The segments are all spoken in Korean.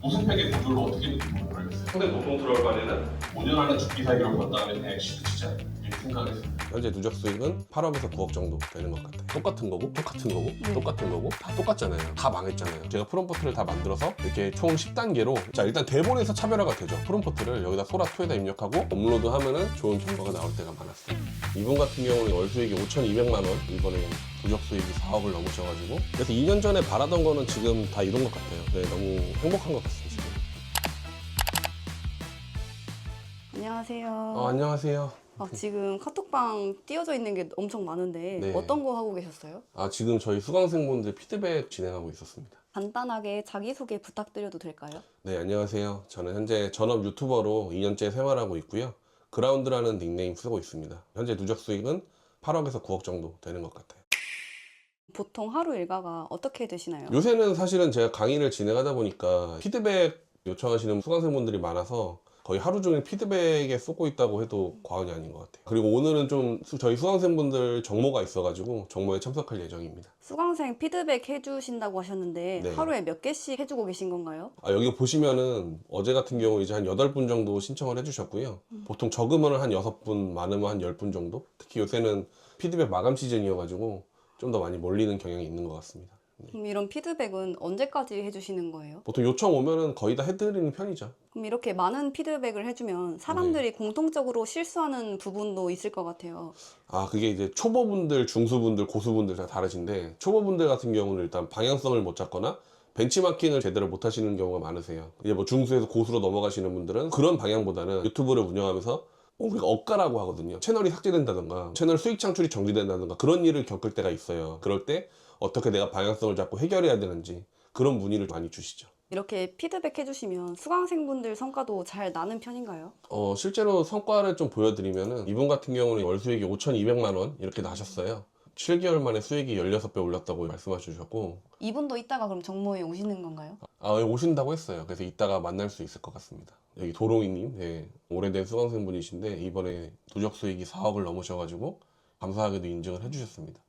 무슨 팩의 구조를 어떻게 느끼는지 모르겠어요. 상대 노동 들어간에는 5년 안에 죽기 살기로 봤다면 그냥 시트치자 이렇게 생각했습니다. 현재 누적 수익은 8억에서 9억 정도 되는 것 같아요. 똑같은 거고 똑같은 거고 다 똑같잖아요. 다 망했잖아요. 제가 프롬포트를 다 만들어서 이렇게 총 10단계로 자 일단 대본에서 차별화가 되죠. 프롬포트를 여기다 소라2에다 입력하고 업로드 하면은 좋은 결과가 나올 때가 많았어요. 이분 같은 경우는 월 수익이 5,200만 원, 이번에 누적 수익이 4억을 넘으셔가지고 그래서 2년 전에 바라던 거는 지금 다 이룬 것 같아요. 네, 너무 행복한 것 같습니다. 지금. 안녕하세요. 안녕하세요. 지금 카톡방 띄워져 있는 게 엄청 많은데 네. 어떤 거 하고 계셨어요? 지금 저희 수강생분들 피드백 진행하고 있었습니다. 간단하게 자기소개 부탁드려도 될까요? 네, 안녕하세요. 저는 현재 전업 유튜버로 2년째 생활하고 있고요. 그라운드라는 닉네임 쓰고 있습니다. 현재 누적 수익은 8억에서 9억 정도 되는 것 같아요. 보통 하루 일과가 어떻게 되시나요? 요새는 사실은 제가 강의를 진행하다 보니까 피드백 요청하시는 수강생분들이 많아서 거의 하루 종일 피드백에 쏟고 있다고 해도 과언이 아닌 것 같아요. 그리고 오늘은 좀 저희 수강생분들 정모가 있어가지고 정모에 참석할 예정입니다. 수강생 피드백 해주신다고 하셨는데 네. 하루에 몇 개씩 해주고 계신 건가요? 여기 보시면은 어제 같은 경우 이제 한 8분 정도 신청을 해주셨고요. 보통 적으면 한 6분, 많으면 한 10분 정도? 특히 요새는 피드백 마감 시즌이어가지고 좀 더 많이 몰리는 경향이 있는 것 같습니다. 그럼 이런 피드백은 언제까지 해주시는 거예요? 보통 요청 오면은 거의 다 해드리는 편이죠. 그럼 이렇게 많은 피드백을 해주면 사람들이 공통적으로 실수하는 부분도 있을 것 같아요. 그게 이제 초보분들, 중수분들, 고수분들 다 다르신데 초보분들 같은 경우는 일단 방향성을 못 잡거나 벤치마킹을 제대로 못 하시는 경우가 많으세요. 이제 뭐 중수에서 고수로 넘어가시는 분들은 그런 방향보다는 유튜브를 운영하면서 우리가 억가라고 하거든요. 채널이 삭제된다든가 채널 수익 창출이 정지된다든가 그런 일을 겪을 때가 있어요. 그럴 때 어떻게 내가 방향성을 잡고 해결해야 되는지 그런 문의를 많이 주시죠. 이렇게 피드백 해주시면 수강생분들 성과도 잘 나는 편인가요? 실제로 성과를 좀 보여드리면은 이분 같은 경우는 월 수익이 5,200만 원 이렇게 나셨어요. 7개월 만에 수익이 16배 올랐다고 말씀해 주셨고 이분도 이따가 그럼 정모에 오시는 건가요? 여기 오신다고 했어요. 그래서 이따가 만날 수 있을 것 같습니다. 여기 도롱이님, 네, 오래된 수강생분이신데 이번에 누적 수익이 4억을 넘으셔가지고 감사하게도 인증을 해주셨습니다.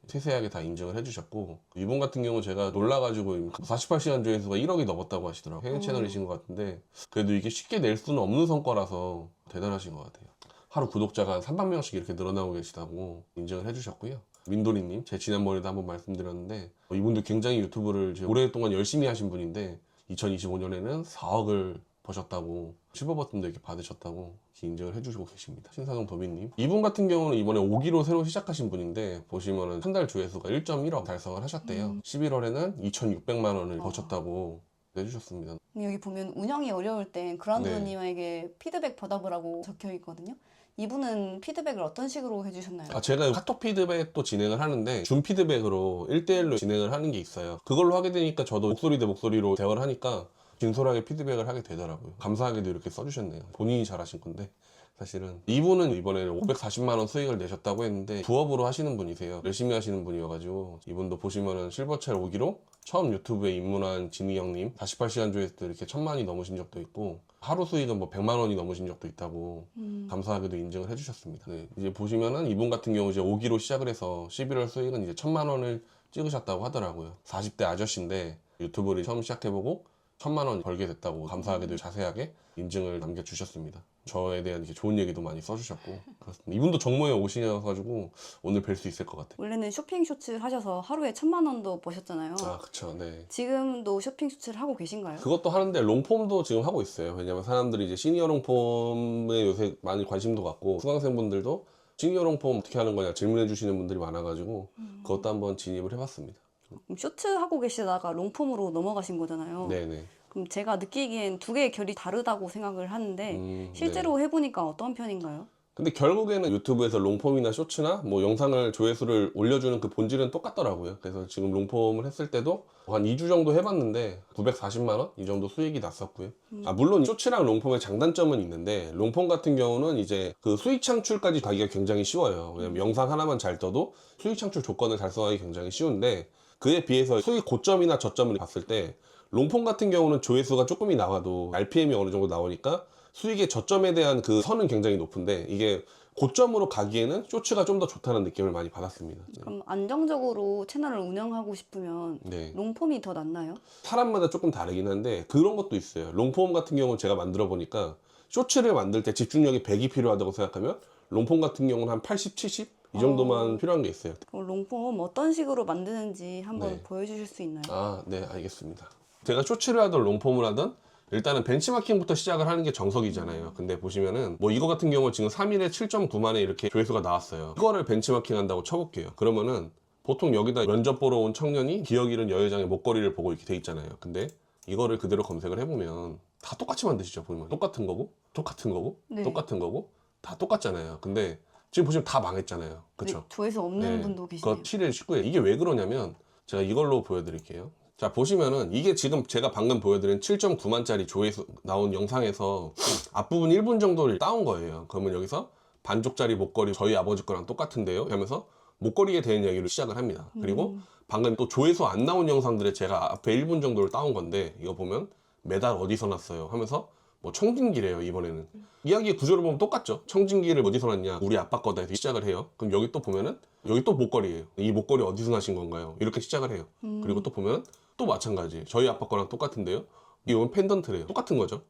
세세하게 다 인증을 해주셨고 이분 같은 경우 제가 놀라가지고 48시간 조회수가 1억이 넘었다고 하시더라고요. 해외 채널이신 것 같은데 그래도 이게 쉽게 낼 수는 없는 성과라서 대단하신 것 같아요. 하루 구독자가 한 300명씩 이렇게 늘어나고 계시다고 인증을 해주셨고요. 민도리님, 제가 지난번에도 한번 말씀드렸는데 이분도 굉장히 유튜브를 오랫동안 열심히 하신 분인데 2025년에는 4억을 버셨다고 실버 버튼도 이렇게 받으셨다고 이렇게 인증을 해주시고 계십니다. 신사동 도비님, 이분 같은 경우는 이번에 5기로 새로 시작하신 분인데 보시면은 한 달 조회수가 1.1억 달성을 하셨대요. 11월에는 2,600만 원을 버셨다고 해주셨습니다. 여기 보면 운영이 어려울 땐 그란도님에게 피드백 받아보라고 적혀 있거든요. 이분은 피드백을 어떤 식으로 해주셨나요? 제가 카톡 피드백도 진행을 하는데 줌 피드백으로 1대1로 진행을 하는 게 있어요. 그걸로 하게 되니까 저도 목소리 대 목소리로 대화를 하니까 진솔하게 피드백을 하게 되더라고요. 감사하게도 이렇게 써주셨네요. 본인이 잘하신 건데 사실은 이분은 이번에는 540만 원 수익을 내셨다고 했는데 부업으로 하시는 분이세요. 열심히 하시는 분이어가지고 이분도 보시면은 실버첼 5기로 처음 유튜브에 입문한 진희 형님 48시간 조회수도 이렇게 1,000만이 넘으신 적도 있고 하루 수익은 뭐 100만 원이 넘으신 적도 있다고 감사하게도 인증을 해주셨습니다. 네, 이제 보시면은 이분 같은 경우 이제 5기로 시작을 해서 11월 수익은 이제 1,000만 원을 찍으셨다고 하더라고요. 40대 아저씨인데 유튜브를 처음 시작해보고 1,000만 원 벌게 됐다고 감사하게도 자세하게 인증을 남겨주셨습니다. 저에 대한 이제 좋은 얘기도 많이 써주셨고 그렇습니다. 이분도 정모에 오시셔가지고 오늘 뵐 수 있을 것 같아요. 원래는 쇼핑 쇼츠 하셔서 하루에 1,000만 원도 버셨잖아요. 그쵸, 네. 지금도 쇼핑 쇼츠를 하고 계신가요? 그것도 하는데 롱폼도 지금 하고 있어요. 왜냐면 사람들이 이제 시니어 롱폼에 요새 많이 관심도 갖고 수강생분들도 시니어 롱폼 어떻게 하는 거냐 질문해 주시는 분들이 많아가지고 그것도 한번 진입을 해봤습니다. 그럼 쇼츠 하고 계시다가 롱폼으로 넘어가신 거잖아요. 네네. 그럼 제가 느끼기엔 두 개의 결이 다르다고 생각을 하는데 실제로 해보니까 어떤 편인가요? 근데 결국에는 유튜브에서 롱폼이나 쇼츠나 뭐 영상을 조회수를 올려주는 그 본질은 똑같더라고요. 그래서 지금 롱폼을 했을 때도 한 2주 정도 해봤는데 940만 원? 이 정도 수익이 났었고요. 물론 쇼츠랑 롱폼의 장단점은 있는데 롱폼 같은 경우는 이제 그 수익 창출까지 가기가 굉장히 쉬워요. 왜냐면 영상 하나만 잘 떠도 수익 창출 조건을 달성하기 굉장히 쉬운데 그에 비해서 수익 고점이나 저점을 봤을 때 롱폼 같은 경우는 조회수가 조금이 나와도 RPM이 어느 정도 나오니까 수익의 저점에 대한 그 선은 굉장히 높은데 이게 고점으로 가기에는 쇼츠가 좀 더 좋다는 느낌을 많이 받았습니다. 네. 그럼 안정적으로 채널을 운영하고 싶으면 네. 롱폼이 더 낫나요? 사람마다 조금 다르긴 한데 그런 것도 있어요. 롱폼 같은 경우는 제가 만들어 보니까 쇼츠를 만들 때 집중력이 100이 필요하다고 생각하면 롱폼 같은 경우는 한 80, 70? 이 정도만 필요한 게 있어요. 그럼 롱폼 어떤 식으로 만드는지 한번 네. 보여주실 수 있나요? 아, 네, 알겠습니다. 제가 쇼츠를 하든 롱폼을 하든 일단은 벤치마킹부터 시작을 하는 게 정석이잖아요. 근데 보시면은 뭐 이거 같은 경우 지금 3일에 7.9만에 이렇게 조회수가 나왔어요. 이거를 벤치마킹 한다고 쳐볼게요. 그러면은 보통 여기다 면접 보러 온 청년이 기억 잃은 여회장의 목걸이를 보고 이렇게 돼 있잖아요. 근데 이거를 그대로 검색을 해보면 다 똑같이 만드시죠. 보면 똑같은 거고 똑같은 거고 네. 똑같은 거고 다 똑같잖아요. 근데 지금 보시면 다 망했잖아요. 그쵸? 네, 조회수 없는 분도 계시네요. 그거 7일 19일. 이게 왜 그러냐면 제가 이걸로 보여드릴게요. 자, 보시면은 이게 지금 제가 방금 보여드린 7.9만짜리 조회수 나온 영상에서 앞부분 1분 정도를 따온 거예요. 그러면 여기서 반쪽짜리 목걸이 저희 아버지 거랑 똑같은데요 하면서 목걸이에 대한 이야기를 시작을 합니다. 그리고 방금 또 조회수 안 나온 영상들에 제가 앞에 1분 정도를 따온 건데 이거 보면 메달 어디서 났어요 하면서 뭐 청진기래요. 이번에는 이야기의 구조를 보면 똑같죠. 청진기를 어디서 났냐, 우리 아빠 거다 해서 시작을 해요. 그럼 여기 또 보면은 여기 또 목걸이에요. 이 목걸이 어디서 나신 건가요? 이렇게 시작을 해요. 그리고 또 보면 또 마찬가지, 저희 아빠 거랑 똑같은데요, 이건 펜던트래요. 똑같은 거죠.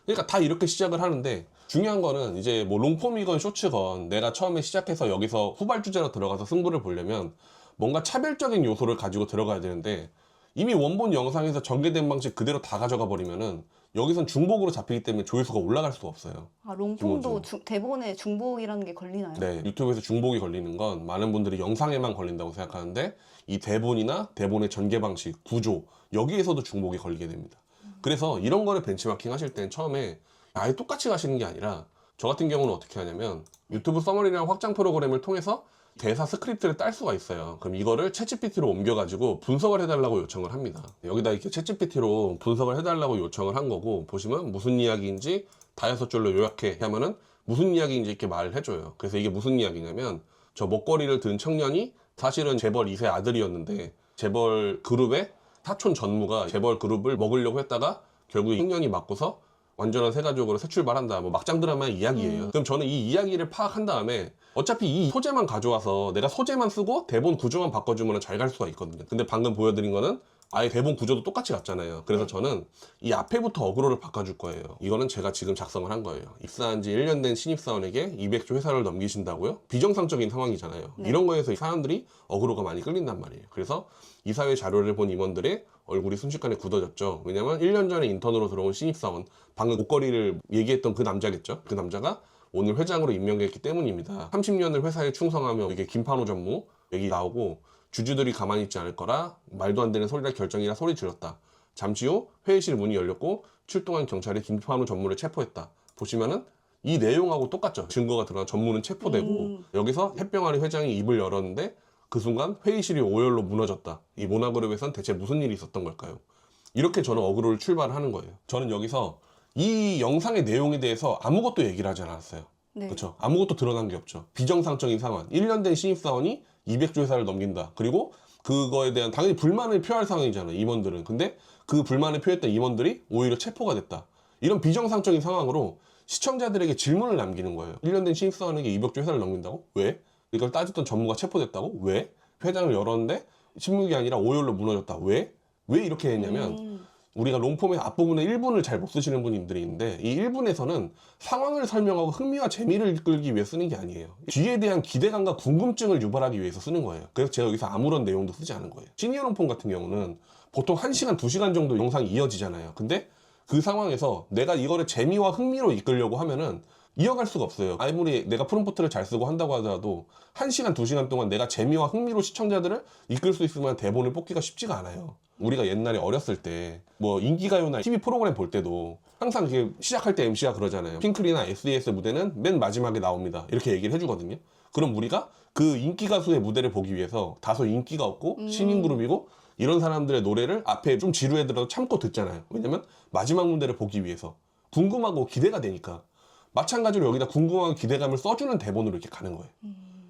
그러니까 다 이렇게 시작을 하는데 중요한 거는 이제 뭐 롱폼이건 쇼츠건 내가 처음에 시작해서 여기서 후발주자로 들어가서 승부를 보려면 뭔가 차별적인 요소를 가지고 들어가야 되는데 이미 원본 영상에서 전개된 방식 그대로 다 가져가 버리면은 여기선 중복으로 잡히기 때문에 조회수가 올라갈 수가 없어요. 아, 롱폼도 기본적으로. 대본에 중복이라는 게 걸리나요? 네, 유튜브에서 중복이 걸리는 건 많은 분들이 영상에만 걸린다고 생각하는데 이 대본이나 대본의 전개 방식, 구조 여기에서도 중복이 걸리게 됩니다. 그래서 이런 거를 벤치마킹 하실 땐 처음에 아예 똑같이 가시는 게 아니라 저 같은 경우는 어떻게 하냐면 유튜브 서머리랑 확장 프로그램을 통해서 대사 스크립트를 딸 수가 있어요. 그럼 이거를 챗GPT로 옮겨가지고 분석을 해달라고 요청을 합니다. 여기다 이렇게 챗GPT로 분석을 해달라고 요청을 한 거고 보시면 무슨 이야기인지 다여섯 줄로 요약해 하면은 무슨 이야기인지 이렇게 말을 해줘요. 그래서 이게 무슨 이야기냐면 저 목걸이를 든 청년이 사실은 재벌 2세 아들이었는데 재벌 그룹의 사촌 전무가 재벌 그룹을 먹으려고 했다가 결국 흉년이 맞고서 완전한 새 가족으로 새 출발한다. 뭐 막장 드라마의 이야기예요. 그럼 저는 이 이야기를 파악한 다음에 어차피 이 소재만 가져와서 내가 소재만 쓰고 대본 구조만 바꿔주면 잘 갈 수가 있거든요. 근데 방금 보여드린 거는 아예 대본 구조도 똑같이 갔잖아요. 그래서 저는 이 앞에부터 어그로를 바꿔줄 거예요. 이거는 제가 지금 작성을 한 거예요. 입사한 지 1년 된 신입사원에게 200조 회사를 넘기신다고요? 비정상적인 상황이잖아요. 네. 이런 거에서 사람들이 어그로가 많이 끌린단 말이에요. 그래서 이사회 자료를 본 임원들의 얼굴이 순식간에 굳어졌죠. 왜냐면 1년 전에 인턴으로 들어온 신입사원, 방금 목걸이를 얘기했던 그 남자겠죠. 그 남자가 오늘 회장으로 임명됐기 때문입니다. 30년을 회사에 충성하며 이게 김판호 전무 얘기 나오고 주주들이 가만히 있지 않을 거라 말도 안 되는 소리라 결정이라 소리 질렀다. 잠시 후 회의실 문이 열렸고 출동한 경찰이 김판호 전무를 체포했다. 보시면은 이 내용하고 똑같죠. 증거가 드러난 전무는 체포되고 여기서 햇병아리 회장이 입을 열었는데 그 순간 회의실이 오열로 무너졌다. 이 모나그룹에선 대체 무슨 일이 있었던 걸까요? 이렇게 저는 어그로를 출발하는 거예요. 저는 여기서 이 영상의 내용에 대해서 아무것도 얘기를 하지 않았어요. 네. 그렇죠. 아무것도 드러난 게 없죠. 비정상적인 상황. 1년 된 신입사원이 200조 회사를 넘긴다. 그리고 그거에 대한 당연히 불만을 표할 상황이잖아요. 임원들은. 근데 그 불만을 표했던 임원들이 오히려 체포가 됐다. 이런 비정상적인 상황으로 시청자들에게 질문을 남기는 거예요. 1년 된 신입사원에게 200조 회사를 넘긴다고? 왜? 이걸 따졌던 전무가 체포됐다고? 왜? 회장을 열었는데 침묵이 아니라 오열로 무너졌다. 왜? 왜 이렇게 했냐면 우리가 롱폼의 앞부분에 1분을 잘 못 쓰시는 분들이 있는데 이 1분에서는 상황을 설명하고 흥미와 재미를 이끌기 위해 쓰는 게 아니에요. 뒤에 대한 기대감과 궁금증을 유발하기 위해서 쓰는 거예요. 그래서 제가 여기서 아무런 내용도 쓰지 않은 거예요. 시니어 롱폼 같은 경우는 보통 1시간, 2시간 정도 영상이 이어지잖아요. 근데 그 상황에서 내가 이거를 재미와 흥미로 이끌려고 하면은 이어갈 수가 없어요. 아무리 내가 프롬프트를 잘 쓰고 한다고 하더라도 1시간, 2시간 동안 내가 재미와 흥미로 시청자들을 이끌 수 있으면 대본을 뽑기가 쉽지가 않아요. 우리가 옛날에 어렸을 때 뭐 인기가요나 TV 프로그램 볼 때도 항상 이렇게 시작할 때 MC가 그러잖아요. 핑클이나 SES 무대는 맨 마지막에 나옵니다. 이렇게 얘기를 해주거든요. 그럼 우리가 그 인기 가수의 무대를 보기 위해서 다소 인기가 없고 신인 그룹이고 이런 사람들의 노래를 앞에 좀 지루해더라도 참고 듣잖아요. 왜냐면 마지막 무대를 보기 위해서 궁금하고 기대가 되니까. 마찬가지로 여기다 궁금한 기대감을 써주는 대본으로 이렇게 가는 거예요.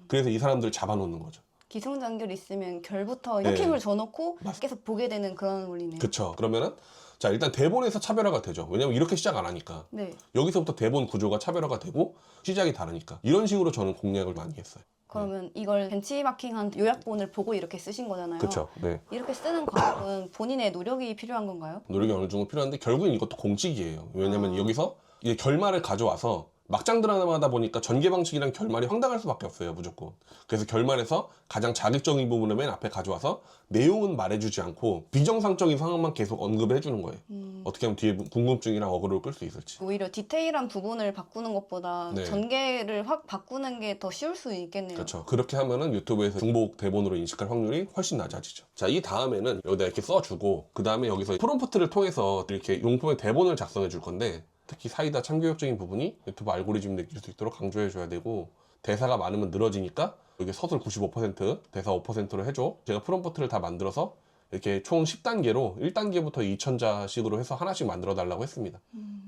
그래서 이 사람들을 잡아놓는 거죠. 기승전결 있으면 결부터 네. 역행을 줘놓고 계속 보게 되는 그런 원리네요. 그쵸. 그러면은 자, 일단 대본에서 차별화가 되죠. 왜냐면 이렇게 시작 안 하니까. 네. 여기서부터 대본 구조가 차별화가 되고 시작이 다르니까. 이런 식으로 저는 공략을 많이 했어요. 그러면 이걸 벤치마킹한 요약본을 보고 이렇게 쓰신 거잖아요. 그렇죠. 네. 이렇게 쓰는 과정은 본인의 노력이 필요한 건가요? 노력이 어느 정도 필요한데 결국엔 이것도 공식이에요. 왜냐면 아. 여기서 이게 결말을 가져와서 막장 드라마다 보니까 전개 방식이랑 결말이 황당할 수밖에 없어요, 무조건. 그래서 결말에서 가장 자극적인 부분을 맨 앞에 가져와서 내용은 말해주지 않고 비정상적인 상황만 계속 언급을 해주는 거예요. 어떻게 하면 뒤에 궁금증이랑 어그로를 끌 수 있을지. 오히려 디테일한 부분을 바꾸는 것보다 네. 전개를 확 바꾸는 게 더 쉬울 수 있겠네요. 그렇죠. 그렇게 하면은 유튜브에서 중복 대본으로 인식할 확률이 훨씬 낮아지죠. 자, 이 다음에는 여기다 이렇게 써주고 그 다음에 여기서 프롬프트를 통해서 이렇게 용품의 대본을 작성해 줄 건데 특히 사이다 참교육적인 부분이 유튜브 알고리즘 느낄 수 있도록 강조해 줘야 되고 대사가 많으면 늘어지니까 여기 서술 95% 대사 5%로 해줘. 제가 프롬프트를 다 만들어서 이렇게 총 10단계로 1단계부터 2000자식으로 해서 하나씩 만들어 달라고 했습니다.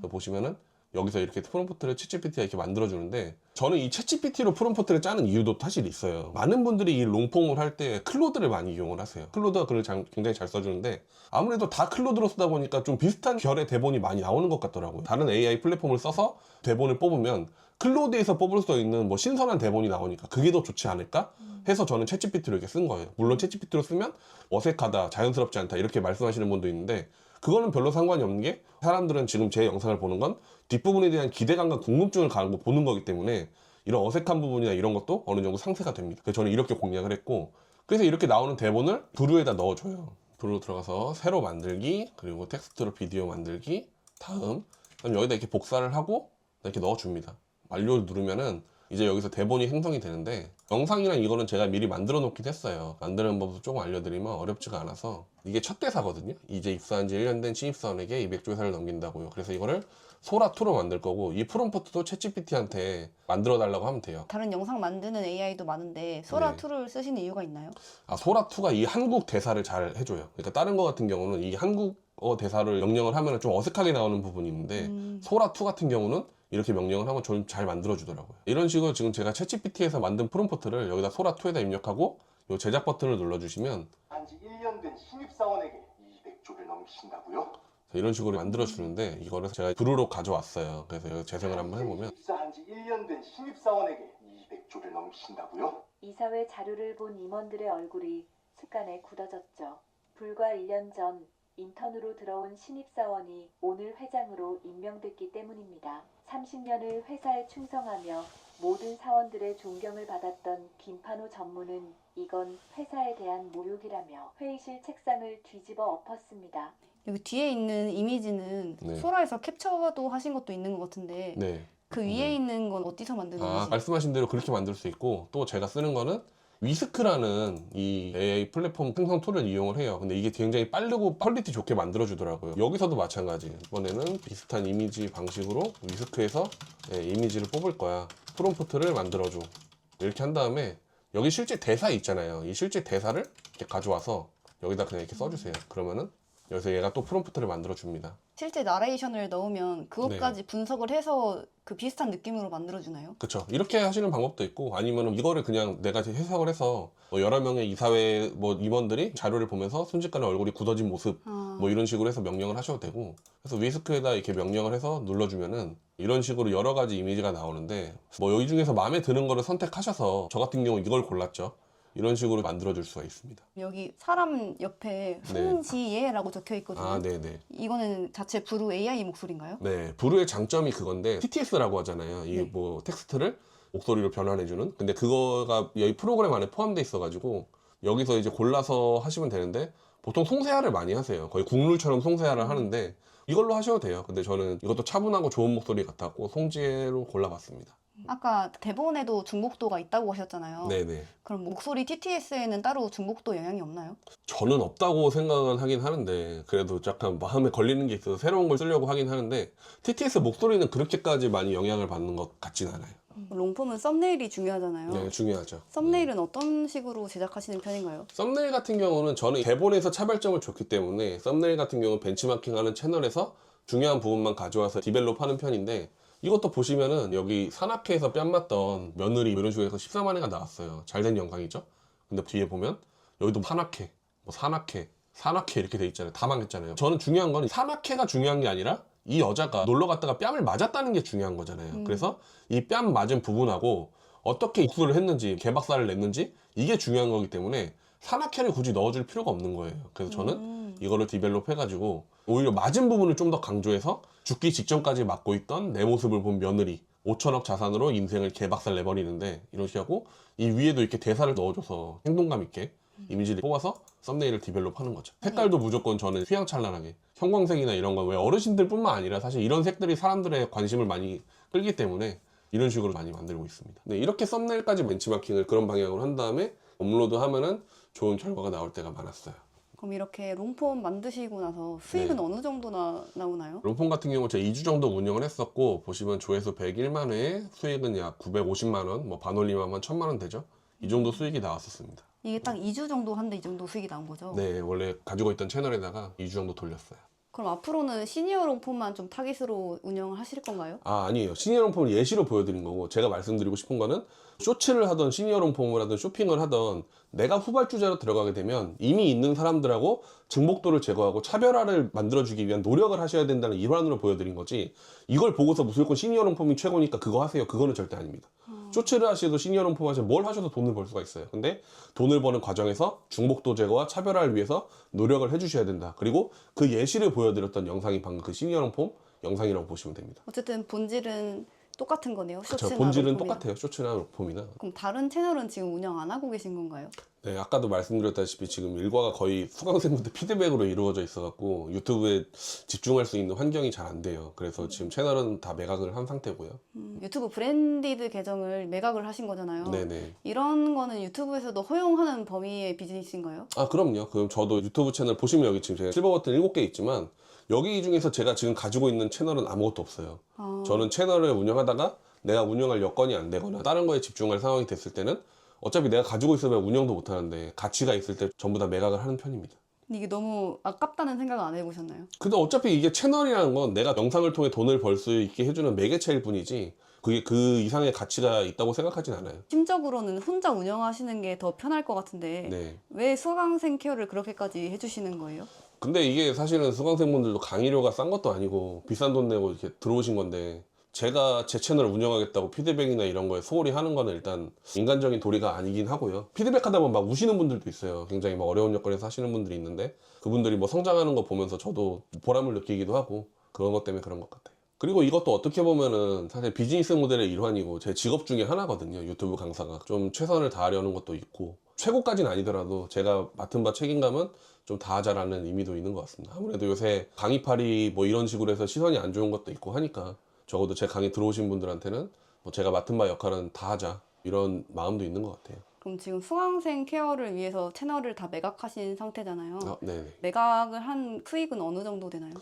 보시면은 여기서 이렇게 프롬프트를 챗GPT가 이렇게 만들어주는데 저는 이 챗GPT로 프롬프트를 짜는 이유도 사실 있어요. 많은 분들이 이 롱폼을 할 때 클로드를 많이 이용을 하세요. 클로드가 글을 굉장히 잘 써주는데 아무래도 다 클로드로 쓰다 보니까 좀 비슷한 결의 대본이 많이 나오는 것 같더라고요. 다른 AI 플랫폼을 써서 대본을 뽑으면 클로드에서 뽑을 수 있는 뭐 신선한 대본이 나오니까 그게 더 좋지 않을까 해서 저는 챗GPT로 이렇게 쓴 거예요. 물론 챗GPT로 쓰면 어색하다, 자연스럽지 않다 이렇게 말씀하시는 분도 있는데 그거는 별로 상관이 없는 게 사람들은 지금 제 영상을 보는 건 뒷부분에 대한 기대감과 궁금증을 갖고 보는 거기 때문에 이런 어색한 부분이나 이런 것도 어느 정도 상쇄가 됩니다. 그래서 저는 이렇게 공략을 했고 그래서 이렇게 나오는 대본을 브루에다 넣어줘요. 브루 들어가서 새로 만들기 그리고 텍스트로 비디오 만들기 다음 여기다 이렇게 복사를 하고 이렇게 넣어줍니다. 완료를 누르면은 이제 여기서 대본이 생성이 되는데 영상이랑 이거는 제가 미리 만들어 놓긴 했어요. 만드는 법도 조금 알려드리면 어렵지가 않아서 이게 첫 대사거든요. 이제 입사한 지 1년 된 신입사원에게 200조 회사를 넘긴다고요. 그래서 이거를 소라2로 만들 거고 이 프롬프트도 챗GPT한테 만들어 달라고 하면 돼요. 다른 영상 만드는 AI도 많은데 소라2를 쓰시는 이유가 있나요? 아, 소라2가 이 한국 대사를 잘 해줘요. 그러니까 다른 거 같은 경우는 이 한국어 대사를 명령을 하면 좀 어색하게 나오는 부분이 있는데 소라2 같은 경우는 이렇게 명령을 하면 좀 잘 만들어 주더라고요. 이런 식으로 지금 제가 챗GPT에서 만든 프롬프트를 여기다 소라2에다 입력하고 이 제작 버튼을 눌러주시면 한지 1년 된 신입사원에게 200조를 넘기신다고요? 이런 식으로 만들어 주는데 이거를 제가 브루로 가져왔어요. 그래서 여기 재생을 한번 해보면 입사한 지 1년 된 신입사원에게 200조를 넘기신다고요? 이사회 자료를 본 임원들의 얼굴이 습관에 굳어졌죠. 불과 1년 전 인턴으로 들어온 신입사원이 오늘 회장으로 임명됐기 때문입니다. 30년을 회사에 충성하며 모든 사원들의 존경을 받았던 김판호 전무는 이건 회사에 대한 모욕이라며 회의실 책상을 뒤집어 엎었습니다. 여기 뒤에 있는 이미지는 네. 소라에서 캡처도 하신 것도 있는 것 같은데 네. 그 위에 있는 건 어디서 만든 건지. 말씀하신 대로 그렇게 만들 수 있고 또 제가 쓰는 거는 위스크라는 이 AI 플랫폼 생성 툴을 이용을 해요. 근데 이게 굉장히 빠르고 퀄리티 좋게 만들어 주더라고요. 여기서도 마찬가지. 이번에는 비슷한 이미지 방식으로 위스크에서 이미지를 뽑을 거야. 프롬프트를 만들어 줘. 이렇게 한 다음에 여기 실제 대사 있잖아요. 이 실제 대사를 이렇게 가져와서 여기다 그냥 이렇게 써주세요. 그러면은 여기서 얘가 또 프롬프트를 만들어 줍니다. 실제 나레이션을 넣으면 그것까지 분석을 해서 그 비슷한 느낌으로 만들어주나요? 그렇죠. 이렇게 하시는 방법도 있고 아니면 이거를 그냥 내가 해석을 해서 뭐 여러 명의 이사회 뭐 임원들이 자료를 보면서 순식간에 얼굴이 굳어진 모습 뭐 이런 식으로 해서 명령을 하셔도 되고 그래서 위스크에다 이렇게 명령을 해서 눌러주면은 이런 식으로 여러 가지 이미지가 나오는데 뭐 여기 중에서 마음에 드는 거를 선택하셔서 저 같은 경우 이걸 골랐죠. 이런 식으로 만들어줄 수가 있습니다. 여기 사람 옆에 손지예라고 적혀 있거든요. 아, 네네. 이거는 자체 브루 AI 목소리인가요? 네, 브루의 장점이 그건데 TTS라고 하잖아요. 이 네. 뭐 텍스트를 목소리로 변환해주는. 근데 그거가 여기 프로그램 안에 포함되어 있어가지고 여기서 이제 골라서 하시면 되는데 보통 송세화를 많이 하세요. 거의 국룰처럼 송세화를 하는데 이걸로 하셔도 돼요. 근데 저는 이것도 차분하고 좋은 목소리 같았고 송지혜로 골라봤습니다. 아까 대본에도 중복도가 있다고 하셨잖아요. 네네. 그럼 목소리 TTS에는 따로 중복도 영향이 없나요? 저는 없다고 생각은 하긴 하는데 그래도 약간 마음에 걸리는 게 있어서 새로운 걸 쓰려고 하긴 하는데 TTS 목소리는 그렇게까지 많이 영향을 받는 것 같진 않아요. 롱폼은 썸네일이 중요하잖아요. 네, 중요하죠. 썸네일은 어떤 식으로 제작하시는 편인가요? 썸네일 같은 경우는 저는 대본에서 차별점을 줬기 때문에 썸네일 같은 경우는 벤치마킹하는 채널에서 중요한 부분만 가져와서 디벨롭 하는 편인데 이것도 보시면은 여기 산악회에서 뺨 맞던 며느리 이런 식으로 해서 14만 회가 나왔어요. 잘된 영상이죠. 근데 뒤에 보면 여기도 산악회, 뭐 산악회, 산악회 이렇게 돼 있잖아요. 다 망했잖아요. 저는 중요한 건 산악회가 중요한 게 아니라 이 여자가 놀러 갔다가 뺨을 맞았다는 게 중요한 거잖아요. 그래서 이 뺨 맞은 부분하고 어떻게 입수를 했는지 개박살을 냈는지 이게 중요한 거기 때문에 산악회를 굳이 넣어줄 필요가 없는 거예요. 그래서 저는 이거를 디벨롭 해가지고 오히려 맞은 부분을 좀 더 강조해서 죽기 직전까지 맞고 있던 내 모습을 본 며느리 5천억 자산으로 인생을 개박살 내버리는데 이런 식하고 이 위에도 이렇게 대사를 넣어줘서 행동감 있게 이미지를 뽑아서 썸네일을 디벨롭 하는 거죠. 색깔도 무조건 저는 휘황찬란하게 형광색이나 이런 건 왜 어르신들 뿐만 아니라 사실 이런 색들이 사람들의 관심을 많이 끌기 때문에 이런 식으로 많이 만들고 있습니다. 네, 이렇게 썸네일까지 벤치마킹을 그런 방향으로 한 다음에 업로드 하면은 좋은 결과가 나올 때가 많았어요. 그럼 이렇게 롱폼 만드시고 나서 수익은 네. 어느 정도나 나오나요? 롱폼 같은 경우 제가 2주 정도 운영을 했었고 보시면 조회수 101만 회에 수익은 약 950만 원, 뭐 반올림하면 1000만 원 되죠. 이 정도 수익이 나왔었습니다. 이게 딱 2주 정도 한데 이 정도 수익이 나온 거죠? 네, 원래 가지고 있던 채널에다가 2주 정도 돌렸어요. 그럼 앞으로는 시니어 롱폼만 좀 타깃으로 운영을 하실 건가요? 아니에요. 시니어 롱폼을 예시로 보여드린 거고 제가 말씀드리고 싶은 거는 쇼츠를 하던 시니어 롱폼을 하던 쇼핑을 하던 내가 후발주자로 들어가게 되면 이미 있는 사람들하고 증복도를 제거하고 차별화를 만들어주기 위한 노력을 하셔야 된다는 일환으로 보여드린 거지 이걸 보고서 무조건 시니어 롱폼이 최고니까 그거 하세요. 그거는 절대 아닙니다. 쇼츠를 하셔도 시니어 롱폼 하셔도 뭘 하셔도 돈을 벌 수가 있어요. 근데 돈을 버는 과정에서 중복도 제거와 차별화를 위해서 노력을 해주셔야 된다. 그리고 그 예시를 보여드렸던 영상이 방금 그 시니어 롱폼 영상이라고 보시면 됩니다. 어쨌든 본질은 똑같은 거네요. 그렇죠. 쇼츠나 본질은 롱폼이나. 똑같아요. 쇼츠나 롱폼이나. 그럼 다른 채널은 지금 운영 안 하고 계신 건가요? 네, 아까도 말씀드렸다시피 지금 일과가 거의 수강생분들 피드백으로 이루어져 있어갖고 유튜브에 집중할 수 있는 환경이 잘 안 돼요. 그래서 지금 채널은 다 매각을 한 상태고요. 유튜브 브랜디드 계정을 매각을 하신 거잖아요. 네네. 이런 거는 유튜브에서도 허용하는 범위의 비즈니스인가요? 아, 그럼요. 그럼 저도 유튜브 채널 보시면 여기 지금 제가 실버 버튼 7개 있지만 여기 중에서 제가 지금 가지고 있는 채널은 아무것도 없어요. 저는 채널을 운영하다가 내가 운영할 여건이 안 되거나 다른 거에 집중할 상황이 됐을 때는 어차피 내가 가지고 있으면 운영도 못 하는데 가치가 있을 때 전부 다 매각을 하는 편입니다. 근데 이게 너무 아깝다는 생각 안 해보셨나요? 근데 어차피 이게 채널이라는 건 내가 영상을 통해 돈을 벌 수 있게 해주는 매개체일 뿐이지 그게 그 이상의 가치가 있다고 생각하진 않아요. 심적으로는 혼자 운영하시는 게 더 편할 것 같은데 네. 왜 수강생 케어를 그렇게까지 해주시는 거예요? 근데 이게 사실은 수강생분들도 강의료가 싼 것도 아니고 비싼 돈 내고 이렇게 들어오신 건데 제가 제 채널을 운영하겠다고 피드백이나 이런 거에 소홀히 하는 거는 일단 인간적인 도리가 아니긴 하고요. 피드백 하다 보면 막 우시는 분들도 있어요. 굉장히 막 어려운 여건에서 하시는 분들이 있는데 그분들이 뭐 성장하는 거 보면서 저도 보람을 느끼기도 하고 그런 것 때문에 그런 것 같아요. 그리고 이것도 어떻게 보면은 사실 비즈니스 모델의 일환이고 제 직업 중에 하나거든요. 유튜브 강사가 좀 최선을 다하려는 것도 있고 최고까지는 아니더라도 제가 맡은 바 책임감은 좀 다하자라는 의미도 있는 것 같습니다. 아무래도 요새 강의팔이 뭐 이런 식으로 해서 시선이 안 좋은 것도 있고 하니까 적어도 제 강의 들어오신 분들한테는 뭐 제가 맡은 바 역할은 다하자 이런 마음도 있는 것 같아요. 그럼 지금 수강생 케어를 위해서 채널을 다 매각하신 상태잖아요. 네네. 매각을 한 수익은 어느 정도 되나요?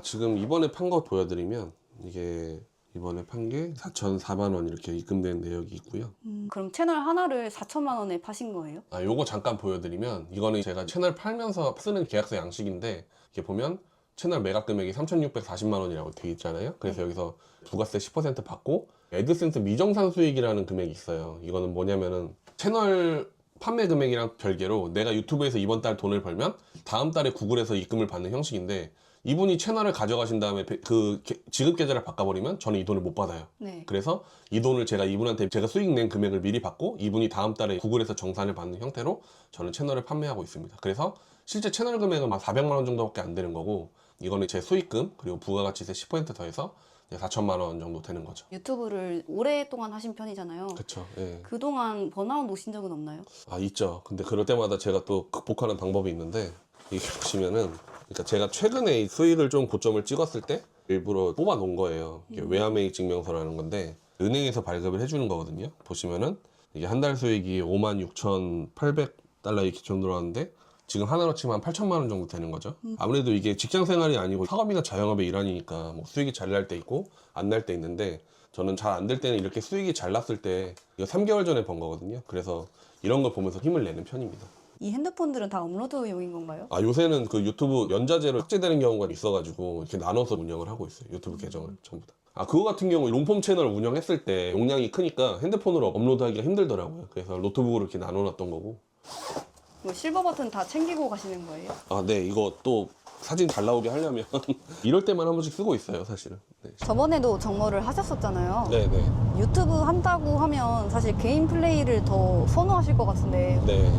지금 이번에 판 거 보여드리면 이게 이번에 판 게 4,004만 원 이렇게 입금된 내역이 있고요. 그럼 채널 하나를 4천만 원에 파신 거예요? 요거 잠깐 보여드리면 이거는 제가 채널 팔면서 쓰는 계약서 양식인데 이렇게 보면 채널 매각 금액이 3,640만 원이라고 돼 있잖아요. 그래서 여기서 부가세 10% 받고 애드센스 미정산 수익이라는 금액이 있어요. 이거는 뭐냐면은 채널 판매 금액이랑 별개로 내가 유튜브에서 이번 달 돈을 벌면 다음 달에 구글에서 입금을 받는 형식인데 이분이 채널을 가져가신 다음에 그 지급 계좌를 바꿔버리면 저는 이 돈을 못 받아요. 네. 그래서 이 돈을 제가 이분한테 제가 수익 낸 금액을 미리 받고 이분이 다음 달에 구글에서 정산을 받는 형태로 저는 채널을 판매하고 있습니다. 그래서 실제 채널 금액은 막 400만 원 정도밖에 안 되는 거고 이거는 제 수익금 그리고 부가가치세 10% 더해서 4천만 원 정도 되는 거죠. 유튜브를 오랫동안 하신 편이잖아요. 그렇죠. 예. 그동안 번아웃 오신 적은 없나요? 있죠. 근데 그럴 때마다 제가 또 극복하는 방법이 있는데 이게 보시면은 그러니까 제가 최근에 수익을 좀 고점을 찍었을 때 일부러 뽑아 놓은 거예요. 이게 외화매입 증명서라는 건데 은행에서 발급을 해주는 거거든요. 보시면은 이게 한 달 수익이 56,800달러에 기점 들어왔는데 지금 하나로 치면 한 8천만 원 정도 되는 거죠. 아무래도 이게 직장 생활이 아니고 사업이나 자영업의 일환이니까 뭐 수익이 잘 날 때 있고 안 날 때 있는데 저는 잘 안 될 때는 이렇게 수익이 잘 났을 때 이거 3개월 전에 번 거거든요. 그래서 이런 걸 보면서 힘을 내는 편입니다. 이 핸드폰들은 다 업로드용인 건가요? 요새는 그 유튜브 연자제로 삭제되는 경우가 있어가지고 이렇게 나눠서 운영을 하고 있어요. 유튜브 계정을 전부 다. 그거 같은 경우 롱폼 채널 운영했을 때 용량이 크니까 핸드폰으로 업로드하기가 힘들더라고요. 그래서 노트북으로 이렇게 나눠놨던 거고 이거 실버 버튼 다 챙기고 가시는 거예요? 아, 네. 이거 또 사진 잘 나오게 하려면 이럴 때만 한 번씩 쓰고 있어요, 사실은. 네. 저번에도 정모를 하셨었잖아요. 네네. 유튜브 한다고 하면 사실 개인 플레이를 더 선호하실 것 같은데 네.